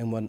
M1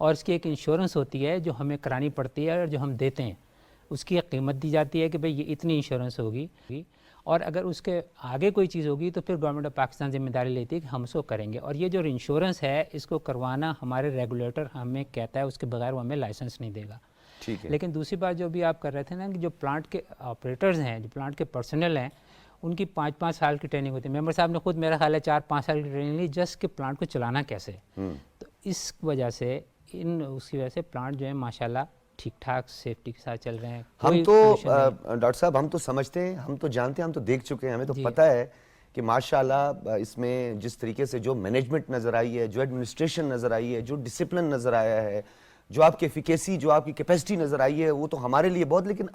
اور اس کی ایک انشورنس ہوتی ہے جو ہمیں کرانی پڑتی ہے اور جو ہم دیتے ہیں اس کی ایک قیمت دی جاتی ہے کہ بھئی یہ اتنی انشورنس ہوگی، اور اگر اس کے آگے کوئی چیز ہوگی تو پھر گورنمنٹ آف پاکستان ذمہ داری لیتی ہے کہ ہم اس کو کریں گے. اور یہ جو انشورنس ہے اس کو کروانا ہمارے ریگولیٹر ہمیں کہتا ہے، اس کے بغیر وہ ہمیں لائسنس نہیں دے گا. ٹھیک ہے. لیکن دوسری بات جو بھی آپ کر رہے تھے نا کہ جو پلانٹ کے آپریٹرز ہیں، جو پلانٹ کے پرسنل ہیں، ان کی 5-5 سال کی ٹریننگ ہوتی ہے. ممبر صاحب نے خود میرا خیال ہے 4-5 سال کی ٹریننگ لی جسٹ کہ پلانٹ کو چلانا کیسے. تو اس وجہ سے اس کی وجہ سے پلانٹ جو ہے ماشاءاللہ ٹھیک ٹھاک سیفٹی کے ساتھ چل رہے ہیں. ہم تو ڈاکٹر صاحب ہم تو سمجھتے ہیں، ہم تو جانتے ہیں، ہم تو دیکھ چکے ہیں، ہمیں تو پتہ ہے کہ ماشاءاللہ اس میں جس طریقے سے جو مینجمنٹ نظر آئی ہے، جو ایڈمنسٹریشن نظر آئی ہے، جو ڈسپلن نظر آیا ہے، جو آپ کی ایفیکیسی، جو آپ کی کیپیسٹی نظر آئی ہے، وہ تو ہمارے لیے بہت، لیکن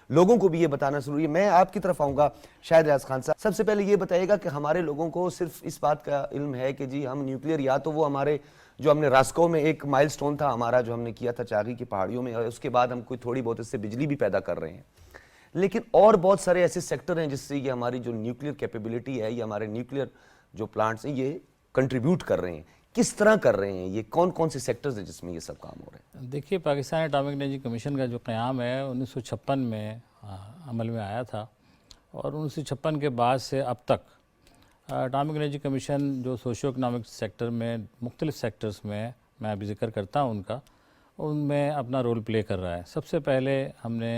لوگوں کو بھی یہ بتانا ضروری ہے. میں آپ کی طرف آؤں گا شاہد ریاض خان صاحب. سب سے پہلے یہ بتائیے گا کہ ہمارے لوگوں کو صرف اس بات کا علم ہے کہ جی ہم نیوکلیئر، یا تو وہ ہمارے جو ہم نے راسکو میں ایک مائل سٹون تھا ہمارا جو ہم نے کیا تھا چاغی کی پہاڑیوں میں، اور اس کے بعد ہم کوئی تھوڑی بہت اس سے بجلی بھی پیدا کر رہے ہیں، لیکن اور بہت سارے ایسے سیکٹر ہیں جس سے یہ ہماری جو نیوکلیئر کیپیبلٹی ہے، یہ ہمارے نیوکلیئر جو پلانٹس ہیں یہ کنٹریبیوٹ کر رہے ہیں. کس طرح کر رہے ہیں؟ یہ کون کون سے سیکٹرز ہیں جس میں یہ سب کام ہو رہے ہیں؟ دیکھیے، پاکستان اٹامک انرجی کمیشن کا جو قیام ہے 1956 میں عمل میں آیا تھا، اور 1956 کے بعد سے اب تک اٹامک انرجی کمیشن جو سوشیو اکنامک سیکٹر میں مختلف سیکٹرز میں میں ابھی ذکر کرتا ہوں ان میں اپنا رول پلے کر رہا ہے. سب سے پہلے ہم نے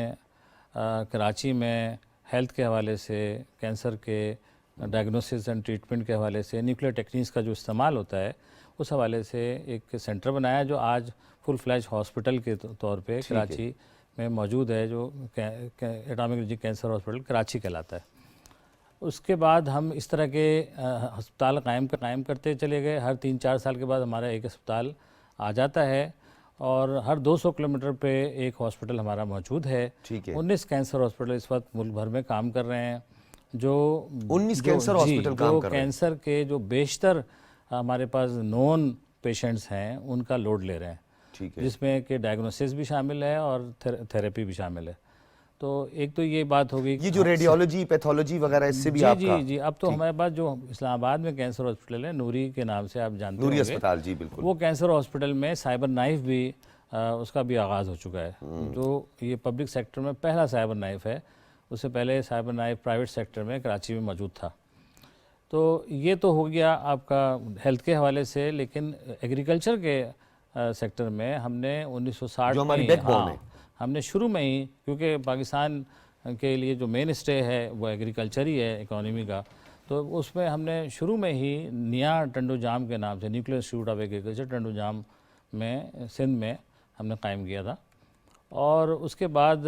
کراچی میں ہیلتھ کے حوالے سے، کینسر کے ڈائگنوسس اینڈ ٹریٹمنٹ کے حوالے سے، نیوکلیئر ٹیکنیکس کا جو استعمال ہوتا ہے اس حوالے سے ایک سینٹر بنایا جو آج فل فلیج ہاسپٹل کے طور پہ کراچی میں موجود ہے، جو atomic energy cancer hospital Karachi کہلاتا ہے. اس کے بعد ہم اس طرح کے ہسپتال قائم کرتے چلے گئے. ہر 3-4 سال کے بعد ہمارا ایک ہسپتال آ جاتا ہے، اور ہر 200 کلومیٹر پہ ایک ہاسپٹل ہمارا موجود ہے. 19 کینسر ہاسپٹل اس وقت ملک بھر میں کام کر رہے ہیں، جو 19 کینسر ہاسپٹل کام کر رہے ہیں. کینسر کے جو بیشتر ہمارے پاس نون پیشنٹس ہیں ان کا لوڈ لے رہے ہیں، جس میں کہ ڈائگنوسس بھی شامل ہے اور تھیراپی بھی شامل ہے. تو ایک تو یہ بات ہوگی، یہ جو ریڈیولوجی، پیتھولوجی وغیرہ اس سے بھی آپ کا جی اب تو ہمارے پاس جو اسلام آباد میں کینسر ہاسپٹل ہے، نوری کے نام سے آپ جانتے ہیں، نوری اسپتال، جی بالکل، وہ کینسر ہاسپٹل میں سائبر نائف بھی اس کا بھی آغاز ہو چکا ہے. جو یہ پبلک سیکٹر میں پہلا سائبر نائف ہے. اس سے پہلے سائبر نائف پرائیویٹ سیکٹر میں کراچی میں موجود تھا. تو یہ تو ہو گیا آپ کا ہیلتھ کے حوالے سے. لیکن ایگریکلچر کے سیکٹر میں ہم نے 1960 میں ہم نے شروع میں ہی، کیونکہ پاکستان کے لیے جو مین اسٹے ہے وہ ایگریکلچر ہی ہے اکانومی کا، تو اس میں ہم نے شروع میں ہی نیا ٹنڈو جام کے نام سے nuclear institute of agriculture Tando Jam میں سندھ میں ہم نے قائم کیا تھا. اور اس کے بعد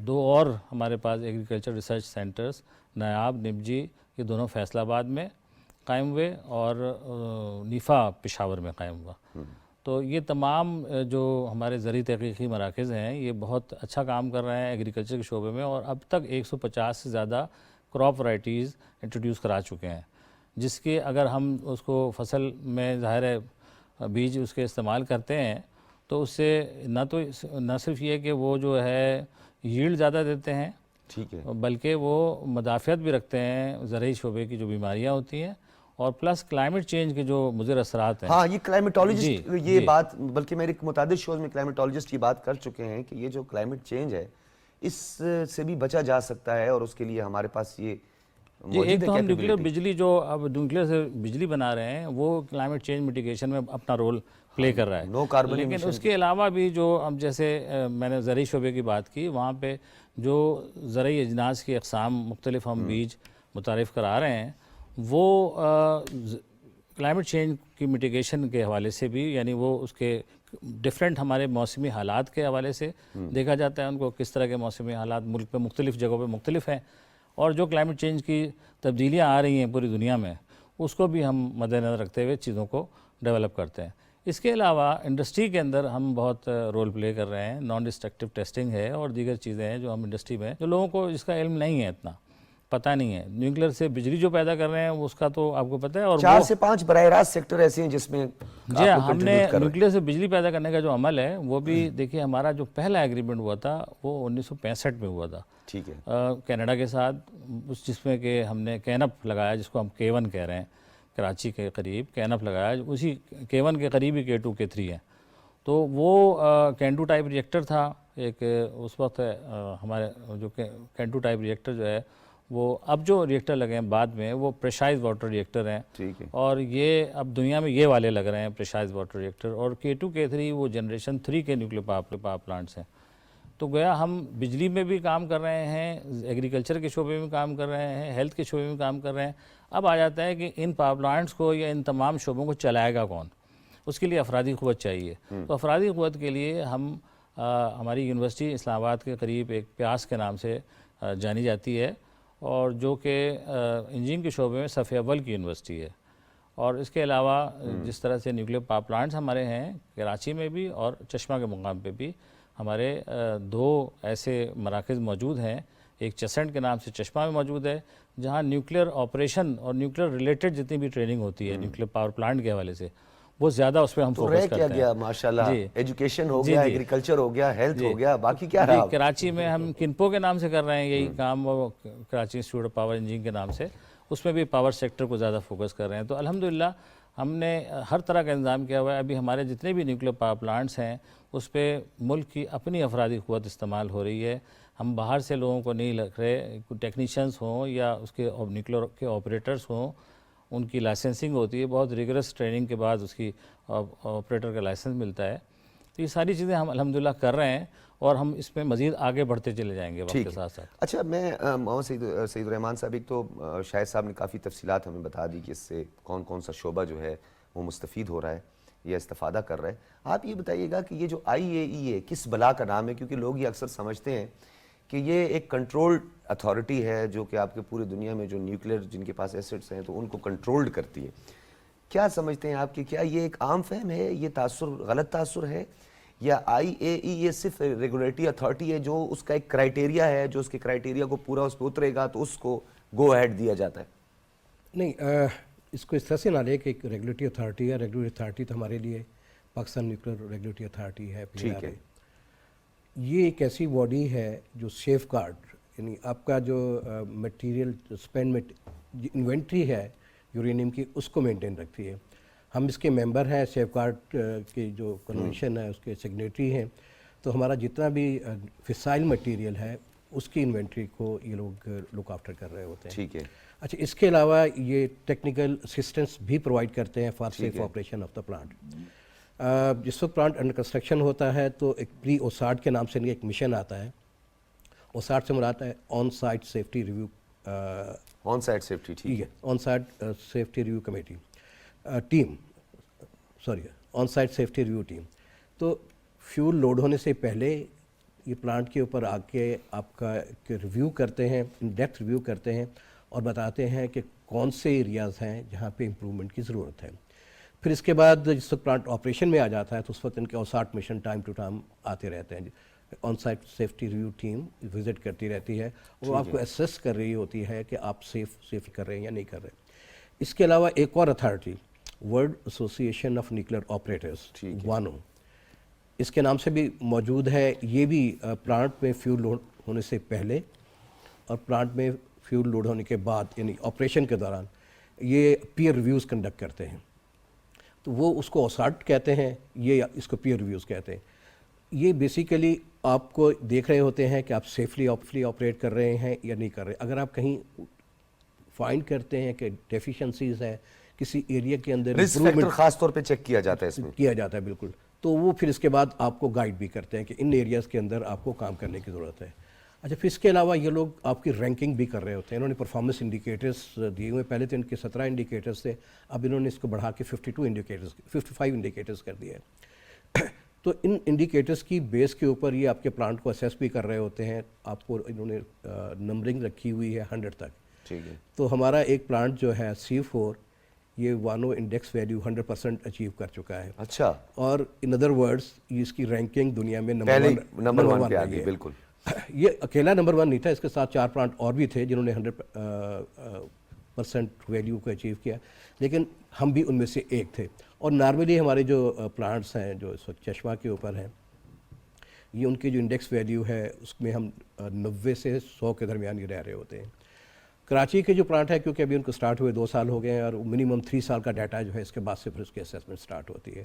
2 اور ہمارے پاس ایگریکلچر ریسرچ سینٹرز، نایاب، نبجی، یہ دونوں فیصل آباد میں قائم ہوئے، اور نیفا پشاور میں قائم ہوا. تو یہ تمام جو ہمارے زرعی تحقیقی مراکز ہیں یہ بہت اچھا کام کر رہے ہیں ایگریکلچر کے شعبے میں، اور اب تک 150 سے زیادہ کراپ ورائٹیز انٹروڈیوس کرا چکے ہیں، جس کے اگر ہم اس کو فصل میں ظاہر ہے بیج اس کے استعمال کرتے ہیں تو اس سے نہ صرف یہ کہ وہ جو ہے ییلڈ زیادہ دیتے ہیں، بلکہ وہ مدافعت بھی رکھتے ہیں زرعی شعبے کی جو بیماریاں ہوتی ہیں، اور پلس کلائمیٹ چینج کے جو مضر اثرات ہیں. ہاں، یہ کلائمیٹولوجسٹ یہ بات، بلکہ میرے متعدد شوز میں کلائمیٹولوجسٹ یہ بات کر چکے ہیں کہ یہ جو کلائمیٹ چینج ہے اس سے بھی بچا جا سکتا ہے، اور اس کے لیے ہمارے پاس یہ ایک تو ہم نیوکلیئر بجلی، جو اب نیوکلیئر سے بجلی بنا رہے ہیں، وہ کلائمیٹ چینج میٹیگیشن میں اپنا رول پلے کر رہا ہے. نو کاربن لیکن اس کے علاوہ بھی جو اب جیسے میں نے زرعی شعبے کی بات کی، وہاں پہ جو زرعی اجناس کی اقسام مختلف ہم بیج متعارف کرا رہے ہیں، وہ کلائمیٹ چینج کی میٹیگیشن کے حوالے سے بھی، یعنی وہ اس کے ڈیفرنٹ ہمارے موسمی حالات کے حوالے سے دیکھا جاتا ہے ان کو، کس طرح کے موسمی حالات ملک پہ مختلف جگہوں پہ مختلف ہیں، اور جو کلائمیٹ چینج کی تبدیلیاں آ رہی ہیں پوری دنیا میں اس کو بھی ہم مد نظر رکھتے ہوئے چیزوں کو ڈیولپ کرتے ہیں. اس کے علاوہ انڈسٹری کے اندر ہم بہت رول پلے کر رہے ہیں. نان ڈسٹرکٹیو ٹیسٹنگ ہے اور دیگر چیزیں ہیں جو ہم انڈسٹری میں، جو لوگوں کو اس کا علم نہیں ہے، اتنا پتہ نہیں ہے. نیوکلیئر سے بجلی جو پیدا کر رہے ہیں اس کا تو آپ کو پتہ ہے، اور 4 سے 5 براہ راست سیکٹر ایسے ہیں جس میں جی ہم نے نیوکلیئر سے بجلی پیدا کرنے کا جو عمل ہے وہ بھی دیکھیے، ہمارا جو پہلا ایگریمنٹ ہوا تھا وہ 1965 میں ہوا تھا کینیڈا کے ساتھ، جس میں کہ ہم نے کینپ لگایا، جس کو ہم K1 کہہ رہے ہیں، کراچی کے قریب کینپ لگایا. اسی K1 کے قریب ہی K2 K3 ہیں. تو وہ کینڈو ٹائپ ریئیکٹر تھا ایک اس وقت ہمارے جو کینڈو ٹائپ ریئیکٹر جو ہے وہ اب جو ریئیکٹر لگے ہیں بعد میں وہ پریشرائز واٹر ریئیکٹر ہیں. ٹھیک ہے. اور یہ اب دنیا میں یہ والے لگ رہے ہیں پریشرائز واٹر ریئیکٹر. اور K2 K3 وہ جنریشن 3 کے نیوکلیر پاور پلانٹس ہیں. تو گویا ہم بجلی میں بھی کام کر رہے ہیں, ایگریکلچر کے شعبے میں کام کر رہے ہیں, ہیلتھ کے شعبے میں کام کر رہے ہیں. اب آ جاتا ہے کہ ان پاور پلانٹس کو یا ان تمام شعبوں کو چلائے گا کون؟ اس کے لیے افرادی قوت چاہیے. تو افرادی قوت کے لیے ہماری یونیورسٹی اسلام آباد کے قریب ایک پیاس کے نام سے جانی جاتی ہے, اور جو کہ انجینئرنگ کے شعبے میں صف اول کی یونیورسٹی ہے. اور اس کے علاوہ جس طرح سے نیوکلیر پاور پلانٹس ہمارے ہیں کراچی میں بھی اور چشمہ کے مقام پہ بھی, ہمارے 2 ایسے مراکز موجود ہیں. ایک چسنٹ کے نام سے چشمہ میں موجود ہے, جہاں نیوکلیر آپریشن اور نیوکلیر ریلیٹڈ جتنی بھی ٹریننگ ہوتی ہے نیوکلیر پاور پلانٹ کے حوالے سے, وہ زیادہ اس پہ ہم تو فوکس رہ کرتے کیا ہیں. گیا ماشاءاللہ, ایجوکیشن ہو جی گیا, جی. ایگریکلچر ہو گیا, ہیلتھ ہو گیا, باقی کیا رہا؟ کراچی میں ہم کنپو کے نام سے کر رہے ہیں یہی کام, وہ Karachi institute of power engineering کے نام سے, اس میں بھی پاور سیکٹر کو زیادہ فوکس کر رہے ہیں. تو الحمدللہ ہم نے ہر طرح کا انتظام کیا ہوا ہے. ابھی ہمارے جتنے بھی نیوکلیر پاور پلانٹس ہیں اس پہ ملک کی اپنی افرادی قوت استعمال ہو رہی ہے. ہم باہر سے لوگوں کو نہیں رکھ رہے, ٹیکنیشینس ہوں یا اس کے نیوکلیر کے آپریٹرس ہوں, ان کی لائسنسنگ ہوتی ہے, بہت ریگرس ٹریننگ کے بعد اس کی آپریٹر کا لائسنس ملتا ہے. تو یہ ساری چیزیں ہم الحمدللہ کر رہے ہیں, اور ہم اس میں مزید آگے بڑھتے چلے جائیں گے وقت کے ساتھ ساتھ. اچھا, میں محمد سعید الرحمان صاحب, ایک تو شاہد صاحب نے کافی تفصیلات ہمیں بتا دی کہ اس سے کون کون سا شعبہ جو ہے وہ مستفید ہو رہا ہے یا استفادہ کر رہا ہے. آپ یہ بتائیے گا کہ یہ جو IAEA کس بلا کا نام ہے؟ کیونکہ لوگ یہ اکثر سمجھتے ہیں کہ یہ ایک کنٹرولڈ اتھارٹی ہے جو کہ آپ کے پوری دنیا میں جو نیوکلیر جن کے پاس ایسٹس ہیں تو ان کو کنٹرولڈ کرتی ہے. کیا سمجھتے ہیں آپ کہ کیا یہ ایک عام فہم ہے, یہ تاثر غلط تاثر ہے, یا IAEA صرف ریگولیٹری اتھارٹی ہے جو اس کا ایک کرائٹیریا ہے, جو اس کے کرائٹیریا کو پورا اس پہ اترے گا تو اس کو گو ہیڈ دیا جاتا ہے؟ نہیں, اس کو اس طرح سے نہ لے کہ ایک ریگولیٹری اتھارٹی ہے. ریگولیٹری اتھارٹی تو ہمارے لیے پاکستان نیوکلیر ریگولیٹری اتھارٹی ہے. ٹھیک ہے. یہ ایک ایسی باڈی ہے جو سیف گارڈ, یعنی آپ کا جو مٹیریل اسپینڈ انوینٹری ہے یورینیم کی, اس کو مینٹین رکھتی ہے. ہم اس کے ممبر ہیں, سیف گارڈ کے جو کنونشن ہے اس کے سگنیٹری ہیں. تو ہمارا جتنا بھی فسائل مٹیریل ہے اس کی انوینٹری کو یہ لوگ لک آفٹر کر رہے ہوتے ہیں. ٹھیک ہے. اچھا, اس کے علاوہ یہ ٹیکنیکل اسسٹنس بھی پرووائڈ کرتے ہیں for safe operation of the plant. جس وقت پلانٹ انڈر کنسٹرکشن ہوتا ہے تو ایک پری اوساٹ کے نام سے ایک مشن آتا ہے. اوساٹ سے مراد ہے on site safety review, on site safety. ٹھیک ہے, on site safety review committee team, on site safety review team. تو فیول لوڈ ہونے سے پہلے یہ پلانٹ کے اوپر آ کے آپ کا ریویو کرتے ہیں, ان ڈیپتھ ریویو کرتے ہیں اور بتاتے ہیں کہ کون سے ایریاز ہیں جہاں پہ امپرومنٹ کی ضرورت ہے. پھر اس کے بعد جس وقت پلانٹ آپریشن میں آ جاتا ہے تو اس وقت ان کے OSART mission time to time آتے رہتے ہیں. On site safety review team visit کرتی رہتی ہے, وہ آپ کو اسیس کر رہی ہوتی ہے کہ آپ سیف کر رہے ہیں یا نہیں کر رہے. اس کے علاوہ ایک اور authority, world association of nuclear operators, وانو, اس کے نام سے بھی موجود ہے. یہ بھی پلانٹ میں فیول لوڈ ہونے سے پہلے اور پلانٹ میں فیول لوڈ ہونے کے بعد یعنی آپریشن کے دوران یہ پیئر ریویوز کنڈکٹ کرتے ہیں. تو وہ اس کو اوساٹ کہتے ہیں, یہ اس کو پیئر ریویوز کہتے ہیں. یہ بیسیکلی آپ کو دیکھ رہے ہوتے ہیں کہ آپ سیفلی آپریٹ کر رہے ہیں یا نہیں کر رہے. اگر آپ کہیں فائنڈ کرتے ہیں کہ ڈیفیشنسیز ہے کسی ایریا کے اندر, رسک فیکٹر خاص طور پہ چیک کیا جاتا ہے اس میں, کیا جاتا ہے بالکل, تو وہ پھر اس کے بعد آپ کو گائیڈ بھی کرتے ہیں کہ ان ایریاز کے اندر آپ کو کام کرنے کی ضرورت ہے. اچھا, پھر اس کے علاوہ یہ لوگ آپ کی رینکنگ بھی کر رہے ہوتے ہیں. انہوں نے پرفارمنس انڈیکیٹرز دیے ہوئے, پہلے تو ان کے 17 انڈیکیٹرز تھے, اب انہوں نے اس کو بڑھا کے 55 انڈیکیٹرز کر دیا ہے. تو ان انڈیکیٹرز کی بیس کے اوپر یہ آپ کے پلانٹ کو اسیس بھی کر رہے ہوتے ہیں. آپ کو انہوں نے نمبرنگ رکھی ہوئی ہے 100 تک. ٹھیک ہے. تو ہمارا ایک پلانٹ جو ہے C4, یہ وانو انڈیکس ویلیو 100% اچیو کر چکا ہے. اچھا, اور ان ادر ورڈز اس کی رینکنگ دنیا میں نمبر 1 پہ آ گئی. بالکل. یہ اکیلا نمبر 1 نہیں تھا, اس کے ساتھ 4 پلانٹ اور بھی تھے جنہوں نے 100% ویلیو کو اچیو کیا, لیکن ہم بھی ان میں سے ایک تھے. اور نارملی ہمارے جو پلانٹس ہیں جو اس وقت چشمہ کے اوپر ہیں, یہ ان کی جو انڈیکس ویلیو ہے اس میں ہم 90 سے 100 کے درمیان ہی رہ رہے ہوتے ہیں. کراچی کے جو پلانٹ ہے, کیونکہ ابھی ان کو سٹارٹ ہوئے 2 سال ہو گئے ہیں اور منیمم 3 سال کا ڈیٹا جو ہے اس کے بعد سے پھر اس کی اسیسمنٹ سٹارٹ ہوتی ہے.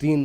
3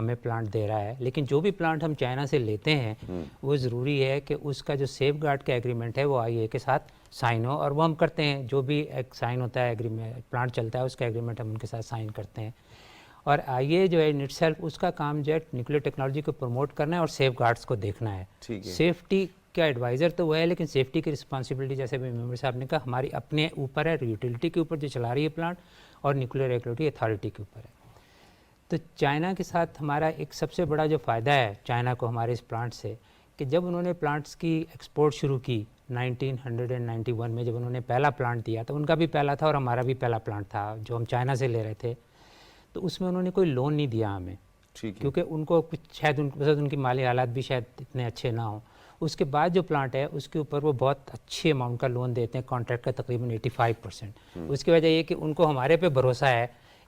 ہمیں پلانٹ دے رہا ہے، لیکن جو بھی پلانٹ ہم چائنا سے لیتے ہیں وہ ضروری ہے کہ اس کا جو سیف گارڈ کا ایگریمنٹ ہے وہ IAEA کے ساتھ سائن ہو، اور وہ ہم کرتے ہیں. جو بھی ایک سائن ہوتا ہے ایگریمنٹ پلانٹ چلتا ہے اس کا ایگریمنٹ ہم ان کے ساتھ سائن کرتے ہیں. اور IAEA جو ہے ان اٹ سیلف اس کا کام جو ہے نیوکلیئر ٹیکنالوجی کو پروموٹ کرنا ہے اور سیف گارڈس کو دیکھنا ہے. سیفٹی کا ایڈوائزر تو وہ ہے، لیکن سیفٹی کی رسپانسبلٹی جیسے بھی ممبر صاحب نے کہا ہماری اپنے اوپر ہے، یوٹیلٹی کے اوپر جو چلا رہی ہے پلانٹ، اور نیوکلیئر ریگولیٹری اتھارٹی کے اوپر ہے. تو چائنا کے ساتھ ہمارا ایک سب سے بڑا جو فائدہ ہے چائنا کو ہمارے اس پلانٹ سے، کہ جب انہوں نے پلانٹس کی ایکسپورٹ شروع کی 1991 میں، جب انہوں نے پہلا پلانٹ دیا تو ان کا بھی پہلا تھا اور ہمارا بھی پہلا پلانٹ تھا جو ہم چائنا سے لے رہے تھے. تو اس میں انہوں نے کوئی لون نہیں دیا ہمیں، کیونکہ ان کو کچھ شاید ان کی مالی حالات بھی شاید اتنے اچھے نہ ہوں. اس کے بعد جو پلانٹ ہے اس کے اوپر وہ بہت اچھی اماؤنٹ کا لون دیتے ہیں، کانٹریکٹ کا تقریباً 85%. اس کی وجہ یہ کہ ان کو ہمارے پہ بھروسہ ہے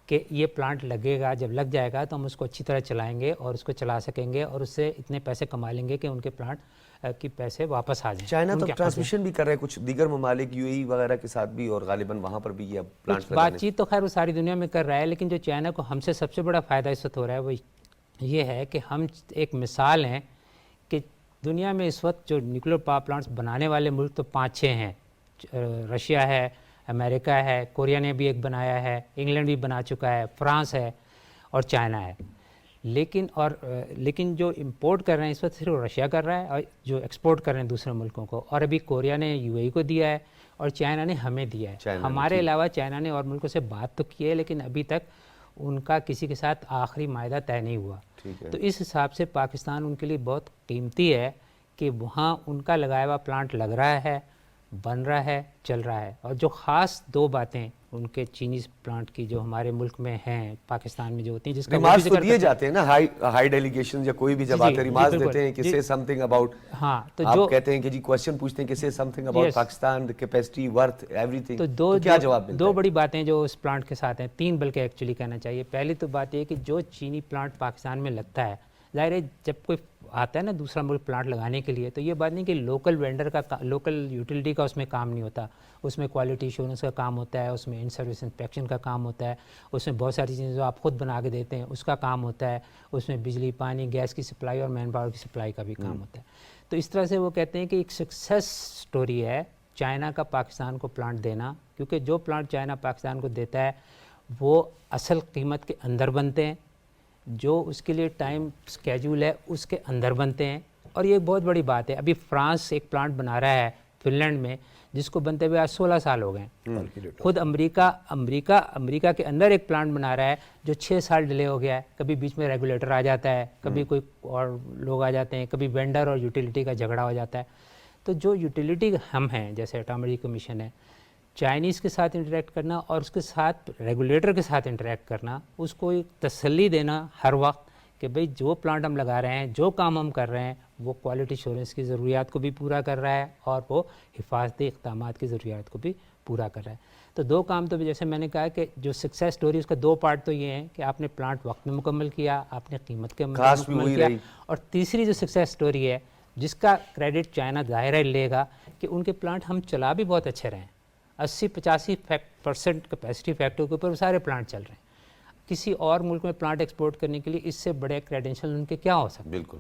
کہ یہ پلانٹ لگے گا، جب لگ جائے گا تو ہم اس کو اچھی طرح چلائیں گے اور اس کو چلا سکیں گے اور اس سے اتنے پیسے کما لیں گے کہ ان کے پلانٹ کی پیسے واپس آ جائیں. چائنا تو ٹرانسمیشن بھی کر رہے ہیں کچھ دیگر ممالک UAE وغیرہ کے ساتھ بھی، اور غالباً وہاں پر بھی یہ پلانٹ بات چیت تو خیر وہ ساری دنیا میں کر رہا ہے، لیکن جو چائنا کو ہم سے سب سے بڑا فائدہ اس وقت ہو رہا ہے وہ یہ ہے کہ ہم ایک مثال ہیں کہ دنیا میں اس وقت جو نیوکلیئر پاور پلانٹس بنانے والے ملک تو 5-6 ہیں. رشیا ہے، امریکہ ہے، کوریا نے بھی ایک بنایا ہے، انگلینڈ بھی بنا چکا ہے، فرانس ہے اور چائنا ہے. لیکن جو امپورٹ کر رہے ہیں اس وقت صرف رشیا کر رہا ہے، اور جو ایکسپورٹ کر رہے ہیں دوسرے ملکوں کو، اور ابھی کوریا نے UAE کو دیا ہے اور چائنا نے ہمیں دیا ہے. ہمارے علاوہ چائنا نے اور ملکوں سے بات تو کی ہے لیکن ابھی تک ان کا کسی کے ساتھ آخری معاہدہ طے نہیں ہوا. تو اس حساب سے پاکستان ان کے لیے بہت قیمتی ہے کہ وہاں ان کا لگایا ہوا پلانٹ لگ رہا ہے، بن رہا ہے، چل رہا ہے. اور جو خاص 2 باتیں ان کے چینیز پلانٹ کی جو ہمارے ملک میں ہیں، پاکستان میں جو ہوتی ہیں، جس کا ریمارکس تو دیے جاتے ہیں نا، ہائی ڈیلیگیشن یا کوئی بھی جب آتے ہیں ریمارکس دیتے ہیں کہ سے سم تھنگ اباؤٹ، ہاں تو آپ کہتے ہیں کہ جی کوشچن پوچھتے ہیں کہ سے some thing about Pakistan, capacity, worth, every thing, تو کیا جواب ملتا ہے؟ 2 بڑی باتیں جو اس پلانٹ کے ساتھ ہیں، 3 بلکہ ایکچولی کہنا چاہیے. پہلی تو بات یہ کہ جو چینی پلانٹ پاکستان میں لگتا ہے، ظاہر ہے جب کوئی آتا ہے نا دوسرا ملک پلانٹ لگانے کے لیے، تو یہ بات نہیں کہ لوکل وینڈر کا، لوکل یوٹیلٹی کا اس میں کام نہیں ہوتا. اس میں کوالٹی ایشورنس کا کام ہوتا ہے، اس میں ان سروس انسپیکشن کا کام ہوتا ہے، اس میں بہت ساری چیزیں جو آپ خود بنا کے دیتے ہیں اس کا کام ہوتا ہے، اس میں بجلی، پانی، گیس کی سپلائی اور مین پاور کی سپلائی کا بھی کام ہوتا ہے. تو اس طرح سے وہ کہتے ہیں کہ ایک سکسیس سٹوری ہے چائنا کا پاکستان کو پلانٹ دینا، کیونکہ جو پلانٹ چائنا پاکستان کو دیتا ہے وہ اصل قیمت کے اندر بنتے ہیں، جو اس کے لیے ٹائم سکیجول ہے اس کے اندر بنتے ہیں. اور یہ ایک بہت بڑی بات ہے. ابھی فرانس ایک پلانٹ بنا رہا ہے فن لینڈ میں جس کو بنتے ہوئے آج 16 سال ہو گئے. خود امریکہ کے اندر ایک پلانٹ بنا رہا ہے جو 6 سال ڈیلے ہو گیا ہے. کبھی بیچ میں ریگولیٹر آ جاتا ہے، کبھی کوئی اور لوگ آ جاتے ہیں، کبھی وینڈر اور یوٹیلٹی کا جھگڑا ہو جاتا ہے. تو جو یوٹیلٹی ہم ہیں جیسے اٹامری کمیشن ہے، چائنیز کے ساتھ انٹریکٹ کرنا اور اس کے ساتھ ریگولیٹر کے ساتھ انٹریکٹ کرنا، اس کو ایک تسلی دینا ہر وقت کہ بھئی جو پلانٹ ہم لگا رہے ہیں، جو کام ہم کر رہے ہیں، وہ کوالٹی ایشورنس کی ضروریات کو بھی پورا کر رہا ہے اور وہ حفاظتی اقدامات کی ضروریات کو بھی پورا کر رہا ہے. تو 2 کام تو جیسے میں نے کہا کہ جو سکسیس سٹوری اس کا 2 پارٹ تو یہ ہیں کہ آپ نے پلانٹ وقت میں مکمل کیا، آپ نے قیمت کے مکمل کیا، اور تیسری جو سکسیس سٹوری ہے جس کا کریڈٹ چائنا ظاہر ہے لے گا کہ ان کے پلانٹ ہم چلا بھی بہت اچھے رہے ہیں. 80-85% کیپیسٹی فیکٹر کے اوپر سارے پلانٹ چل رہے ہیں. کسی اور ملک میں پلانٹ ایکسپورٹ کرنے کے لیے اس سے بڑے کریڈینشل ان کے کیا ہو سکتے ہیں؟ بالکل.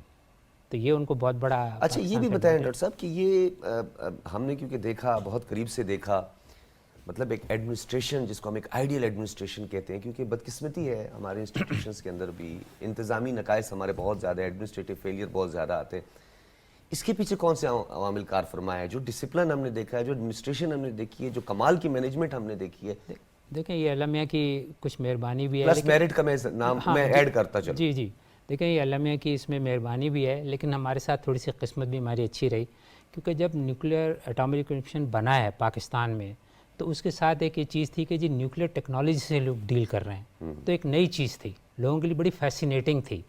تو یہ ان کو بہت بڑا. اچھا یہ بھی بتائیں ڈاکٹر صاحب کہ یہ ہم نے کیونکہ دیکھا، بہت قریب سے دیکھا، مطلب ایک ایڈمنسٹریشن جس کو ہم ایک آئیڈیل ایڈمنسٹریشن کہتے ہیں، کیونکہ بدقسمتی ہے ہمارے انسٹیٹیوشنز کے اندر بھی انتظامی نقائص ہمارے بہت زیادہ، ایڈمنسٹریٹو فیلئر بہت زیادہ آتے ہیں. اس کے پیچھے کون سے عوامل کار فرما ہے؟ جو ڈسپلن ہم نے دیکھا ہے، جو ایڈمنسٹریشن ہم نے دیکھی ہے، جو کمال کی مینجمنٹ ہم نے دیکھی ہے. دیکھیں یہ اعلامیہ کی کچھ مہربانی بھی ہے، پلس میرٹ کا میں نام میں ایڈ کرتا چلوں. جی دیکھیں یہ اعلامیہ کی اس میں مہربانی بھی ہے، لیکن ہمارے ساتھ تھوڑی سی قسمت بھی ہماری اچھی رہی، کیونکہ جب نیوکلیئر اٹامک کمیشن بنا ہے پاکستان میں تو اس کے ساتھ ایک یہ چیز تھی کہ جی نیوکلیئر ٹیکنالوجی سے لوگ ڈیل کر رہے ہیں. تو ایک نئی چیز تھی، لوگوں کے لیے بڑی فیسینیٹنگ تھی.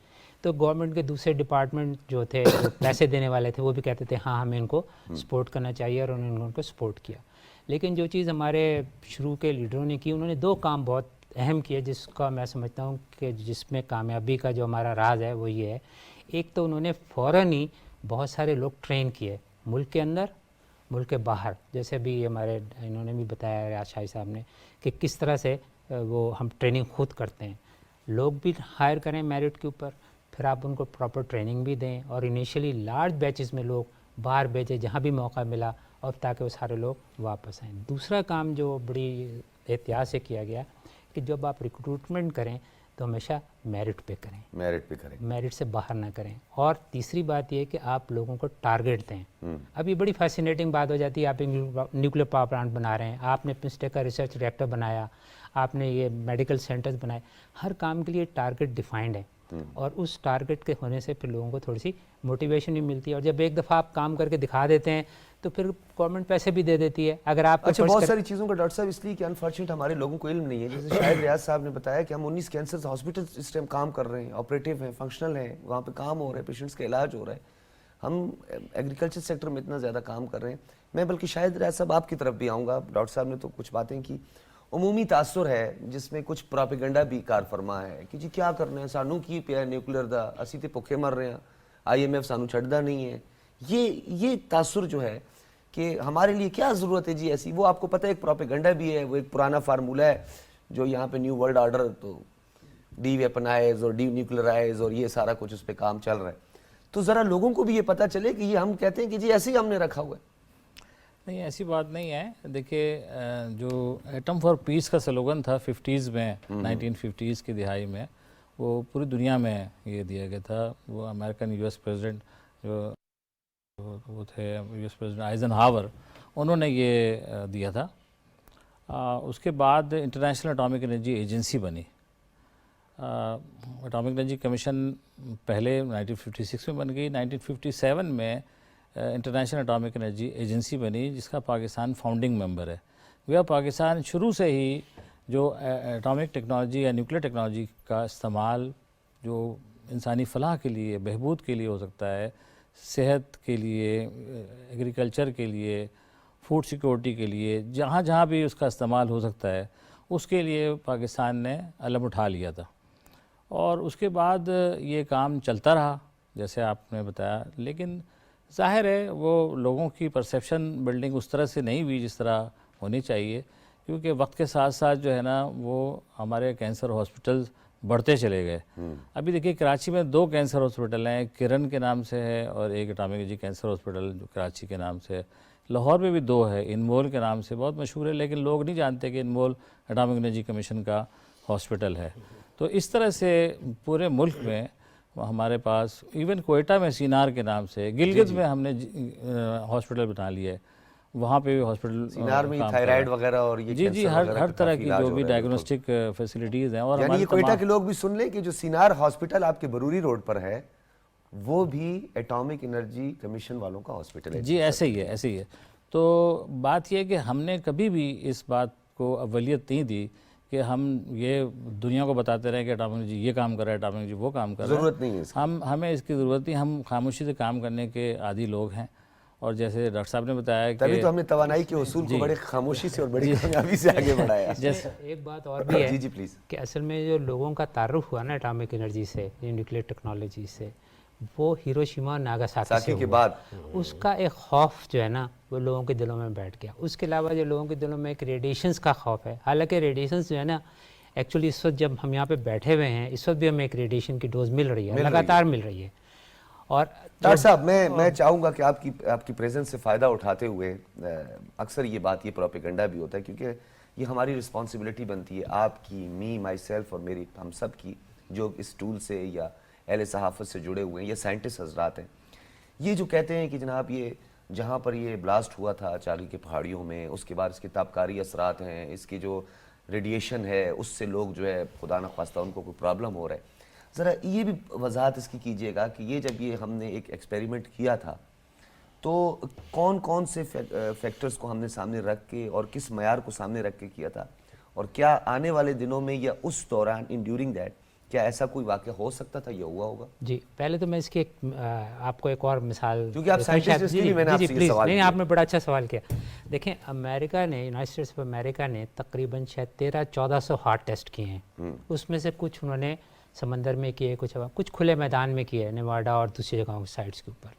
تو گورنمنٹ کے دوسرے ڈپارٹمنٹ جو تھے، جو پیسے دینے والے تھے، وہ بھی کہتے تھے ہاں ہمیں ان کو سپورٹ کرنا چاہیے، اور انہوں نے ان کو سپورٹ کیا. لیکن جو چیز ہمارے شروع کے لیڈروں نے کی، انہوں نے 2 کام بہت اہم کیے جس کا میں سمجھتا ہوں کہ جس میں کامیابی کا جو ہمارا راز ہے وہ یہ ہے. ایک تو انہوں نے فوراً ہی بہت سارے لوگ ٹرین کیے، ملک کے اندر، ملک کے باہر. جیسے بھی ہمارے انہوں نے بھی بتایا ریاض شاہی صاحب نے کہ کس طرح سے وہ ہم ٹریننگ خود کرتے ہیں. لوگ بھی ہائر کریں میرٹ کے اوپر، پھر آپ ان کو پراپر ٹریننگ بھی دیں اور انیشلی لارج بیچز میں لوگ باہر بھیجیں جہاں بھی موقع ملا، اور تاکہ وہ سارے لوگ واپس آئیں۔ دوسرا کام جو بڑی احتیاط سے کیا گیا کہ جب آپ ریکروٹمنٹ کریں تو ہمیشہ میرٹ پہ کریں، میرٹ پہ کریں، میرٹ سے باہر نہ کریں۔ اور تیسری بات یہ ہے کہ آپ لوگوں کو ٹارگٹ دیں۔ اب یہ بڑی فیسینیٹنگ بات ہو جاتی ہے، آپ ایک نیوکلیر پاور پلانٹ بنا رہے ہیں، آپ نے پنسٹیک کا ریسرچ ریکٹر بنایا، آپ نے یہ میڈیکل سینٹرز بنائے، ہر کام کے لیے ٹارگٹ ڈیفائنڈ ہے، اور اس ٹارگٹ کے ہونے سے پھر لوگوں کو تھوڑی سی موٹیویشن بھی ملتی ہے، اور جب ایک دفعہ آپ کام کر کے دکھا دیتے ہیں تو پھر گورنمنٹ پیسے بھی دے دیتی ہے۔ اگر آپ اچھا بہت ساری چیزوں کا ڈاکٹر صاحب اس لیے کہ انفارچونیٹ ہمارے لوگوں کو علم نہیں ہے، جیسے شاہد ریاض صاحب نے بتایا کہ ہم 19 کینسر ہاسپٹل اس ٹائم کام کر رہے ہیں، آپریٹیو ہیں، فنکشنل ہیں، وہاں پہ کام ہو رہا ہے، پیشنٹس کا علاج ہو رہا ہے، ہم ایگریکلچر سیکٹر میں اتنا زیادہ کام کر رہے ہیں۔ میں بلکہ شاہد ریاض صاحب آپ کی طرف بھی آؤں گا، ڈاکٹر صاحب نے تو کچھ باتیں کی، عمومی تاثر ہے جس میں کچھ پراپیگنڈا بھی کار فرما ہے کہ جی کیا کرنا ہے، سانو کی پیا نیوکلیر دا، اسی تے بھوکے مر رہے ہیں، IMF سانو چھڑدا نہیں ہے۔ یہ تاثر جو ہے کہ ہمارے لیے کیا ضرورت ہے جی ایسی، وہ آپ کو پتہ ہے ایک پروپیگنڈا بھی ہے، وہ ایک پرانا فارمولا ہے جو یہاں پہ نیو ورلڈ آرڈر، تو ڈی ویپنائز اور ڈی نیوکلرائز اور یہ سارا کچھ اس پہ کام چل رہا ہے، تو ذرا لوگوں کو بھی یہ پتہ چلے کہ یہ ہم کہتے ہیں کہ جی ایسے ہی ہم نے رکھا ہوا ہے۔ نہیں ایسی بات نہیں ہے، دیکھیے جو ایٹم فار پیس کا سلوگن تھا 50s میں، 1950s کی دہائی میں، وہ پوری دنیا میں یہ دیا گیا تھا۔ وہ امریکن US پریزیڈنٹ جو وہ تھے US پریزیڈنٹ آئزن ہاور، انہوں نے یہ دیا تھا۔ اس کے بعد انٹرنیشنل اٹامک انرجی ایجنسی بنی، اٹامک انرجی کمیشن پہلے 1956 میں بن گئی، 1957 میں انٹرنیشنل اٹامک انرجی ایجنسی بنی جس کا پاکستان فاؤنڈنگ ممبر ہے۔ گویا پاکستان شروع سے ہی جو اٹامک ٹیکنالوجی یا نیوکلیر ٹیکنالوجی کا استعمال جو انسانی فلاح کے لیے، بہبود کے لیے ہو سکتا ہے، صحت کے لیے، ایگریکلچر کے لیے، فوڈ سیکورٹی کے لیے، جہاں جہاں بھی اس کا استعمال ہو سکتا ہے اس کے لیے پاکستان نے علم اٹھا لیا تھا، اور اس کے بعد یہ کام چلتا رہا جیسے آپ نے بتایا۔ لیکن ظاہر ہے وہ لوگوں کی پرسیپشن بلڈنگ اس طرح سے نہیں ہوئی جس طرح ہونی چاہیے، کیونکہ وقت کے ساتھ ساتھ جو ہے نا وہ ہمارے کینسر ہاسپٹلز بڑھتے چلے گئے۔ ابھی دیکھیے کراچی میں 2 کینسر ہاسپٹل ہیں، ایک کرن کے نام سے ہے اور ایک اٹامک انرجی کینسر ہاسپٹل جو کراچی کے نام سے ہے۔ لاہور میں بھی 2 ہے، انمول کے نام سے بہت مشہور ہے، لیکن لوگ نہیں جانتے کہ انمول اٹامک انرجی کمیشن کا ہاسپٹل ہے۔ تو اس طرح سے پورے ملک میں ہمارے پاس، ایون کوئٹہ میں سینار کے نام سے، گلگت میں ہم نے ہاسپٹل بنا لیا ہے، وہاں پہ بھی ہاسپٹل سینار میں تھائرائیڈ وغیرہ اور یہ جی ہر طرح کی جو بھی ڈائگنوسٹک فیسلٹیز ہیں، اور یعنی یہ کوئٹہ کے لوگ بھی سن لیں کہ جو سینار ہاسپٹل آپ کے بروری روڈ پر ہے وہ بھی ایٹامک انرجی کمیشن والوں کا ہاسپٹل ہے۔ جی ایسے ہی ہے۔ تو بات یہ ہے کہ ہم نے کبھی بھی اس بات کو اولویت نہیں دی کہ ہم یہ دنیا کو بتاتے رہے کہ اٹامک انرجی یہ کام کر رہا ہے، اٹامک انرجی وہ کام کر رہا ہے، ضرورت نہیں ہے، ہمیں اس کی ضرورت نہیں، ہم خاموشی سے کام کرنے کے عادی لوگ ہیں۔ اور جیسے ڈاکٹر صاحب نے بتایا کہ تبھی تو ہم نے توانائی کے اصول کو بڑے خاموشی سے اور بڑی کامیابی سے آگے بڑھایا۔ ایک بات اور بھی ہے جی پلیز، کہ اصل میں جو لوگوں کا تعارف ہوا نا اٹامک انرجی سے، نیوکلیر ٹیکنالوجی سے، وہ ہیروشیما اور ناگاساکی سے کے ہوا۔ بعد اس کا ایک خوف جو ہے نا وہ لوگوں کے دلوں میں بیٹھ گیا۔ اس کے علاوہ جو لوگوں کے دلوں میں ایک ریڈیشنز کا خوف ہے، حالانکہ ریڈیشنز جو ہے نا ایکچولی اس وقت جب ہم یہاں پہ بیٹھے ہوئے ہیں اس وقت بھی ہمیں ایک ریڈیشن کی ڈوز مل رہی ہے، لگاتار مل رہی ہے۔ اور ڈاکٹر صاحب میں چاہوں گا کہ آپ کی پریزنس سے فائدہ اٹھاتے ہوئے، اکثر یہ بات، یہ پروپیگنڈا بھی ہوتا ہے کیونکہ یہ ہماری رسپانسبلٹی بنتی ہے، آپ کی، مائی سیلف اور میری، ہم سب کی جو اس ٹول سے یا اہل صحافت سے جڑے ہوئے ہیں یا سائنٹسٹ حضرات ہیں، یہ جو کہتے ہیں کہ جناب یہ جہاں پر یہ بلاسٹ ہوا تھا چارگل کی پہاڑیوں میں، اس کے بعد اس کے تابکاری اثرات ہیں، اس کی جو ریڈیشن ہے اس سے لوگ جو ہے خدا نخواستہ ان کو کوئی پرابلم ہو رہا ہے، ذرا یہ بھی وضاحت اس کی کیجئے گا کہ یہ جب یہ ہم نے ایک ایکسپیریمنٹ کیا تھا تو کون کون سے فیکٹرز کو ہم نے سامنے رکھ کے اور کس معیار کو سامنے رکھ کے کیا تھا، اور کیا آنے والے دنوں میں یا اس دوران ان ڈیورنگ دیٹ کیا ایسا کوئی واقعہ ہو سکتا تھا یا ہوا ہوگا؟ جی پہلے تو میں اس کی آپ کو ایک اور مثال، کیونکہ آپ سائنٹسٹ اس لیے میں نے آپ سے یہ سوال نہیں آپ نے بڑا اچھا سوال کیا۔ دیکھیں امریکہ نے، یونائٹڈ اسٹیٹس آف امریکہ نے تقریباً شاید 1300-1400 ہارٹ ٹیسٹ کیے ہیں، اس میں سے کچھ انہوں نے سمندر میں کیے، کچھ کھلے میدان میں کیے، نیواڈا اور دوسری جگہوں سائٹس کے اوپر،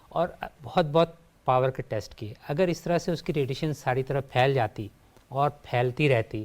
اور بہت پاور کے ٹیسٹ کیے۔ اگر اس طرح سے اس کی ریڈیشن ساری طرف پھیل جاتی اور پھیلتی رہتی